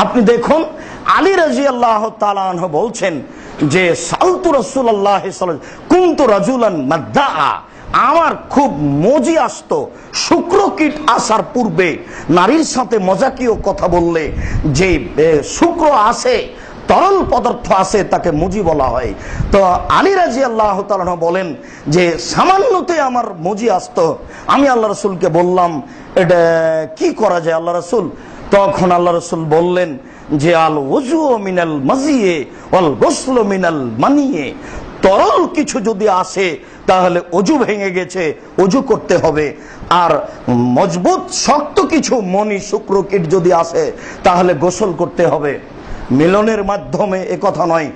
আপনি দেখুন আলী রাদিয়াল্লাহু তাআলা আনহু বলছেন যে সালতু রাসূলুল্লাহ সাল্লাল্লাহু আলাইহি ওয়াসাল্লাম কুনতু রাজুলান মাদ্দাআ, আমার খুব মজি আসতো শুক্রকীট আসার পূর্বে নারীর সাথে মজাকীয় কথা বললে যে শুক্র আসে, তরল পদার্থ আছে, তাকে মুজি বলা হয়। তো আলী রাদিয়াল্লাহু তাআলা বলেন যে সামান্যতে আমার মুজি আসতো, আমি আল্লাহ রাসূলকে বললাম এটা কি করা যায় আল্লাহ রাসূল? তখন আল্লাহ রাসূল বললেন যে আল ওযু মিনাল মাজিয়ে ওয়াল গোসল মিনাল মানিয়ে, তরল কিছু যদি আসে তাহলে অজু ভেঙে গেছে, অজু করতে হবে। আর মজবুত শক্ত কিছু মনি শুক্রকীট যদি আসে তাহলে গোসল করতে হবে। মিলনের মাধ্যমে একথা নয়,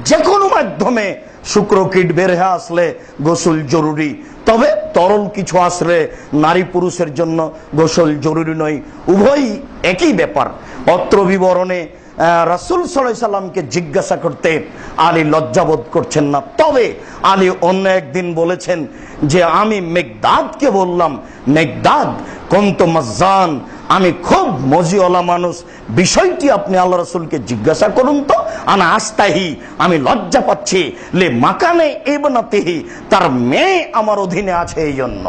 যে কোনো মাধ্যমে শুক্রকীট বের হয়ে আসলে গোসল জরুরি। তবে তরল কিছু আসলে নারী পুরুষের জন্য গোসল জরুরি নয়, উভয়ই একই ব্যাপার। অত্র বিবরণে রাসূল সাল্লাল্লাহু আলাইহি সাল্লামকে জিজ্ঞাসা করতে আলী লজ্জাবোধ করছেন না। তবে আলী অন্য একদিন বলেছেন যে আমি মেকদাদকে বললাম, মেকদাদ কুনতু মাজ্জান, আমি খুব মজিওয়ালা মানুষ, বিষয়টি আপনি আল্লাহ রাসূলকে জিজ্ঞাসা করুন তো। আনা আস্তাহি, আমি লজ্জা পাচ্ছি, লে মাকানে ইবনাতিহি, তার মেয়ে আমার অধীনে আছে, এই জন্য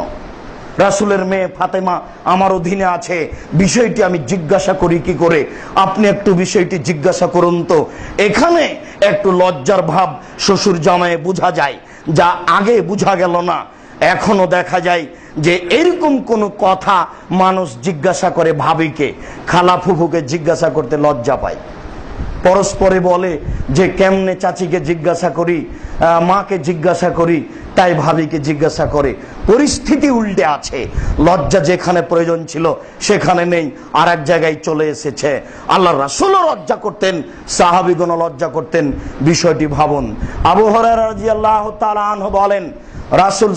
রাসূলের মেয়ে ফাতেমা আমার অধীনে আছে, বিষয়টি আমি জিজ্ঞাসা করি কি করে? আপনি একটু বিষয়টি জিজ্ঞাসা করুন তো। এখানে একটু লজ্জার ভাব শ্বশুর জামাইয়ে বোঝা যায়, যা আগে বোঝা গেল না। এখনো দেখা যায় যে এরকম কোন কথা মানুষ জিজ্ঞাসা করে ভাবিকে, খালা ফুফুকে জিজ্ঞাসা করতে লজ্জা পায়। পরস্পরে বলে যে কেমনে চাচিকে জিজ্ঞাসা করি, মাকে জিজ্ঞাসা করি, তাই ভাবিকে জিজ্ঞাসা করে। পরিস্থিতি উল্টে আছে, লজ্জা যেখানে প্রয়োজন ছিল সেখানে নেই, আর এক জায়গায় চলে এসেছে। আল্লাহ রাসূলও লজ্জা করতেন, সাহাবীগণ লজ্জা করতেন। বিষয়টি ভাবুন। আবু হুরায়রা রাদিয়াল্লাহু তাআলা আনহু বলেন রাসূল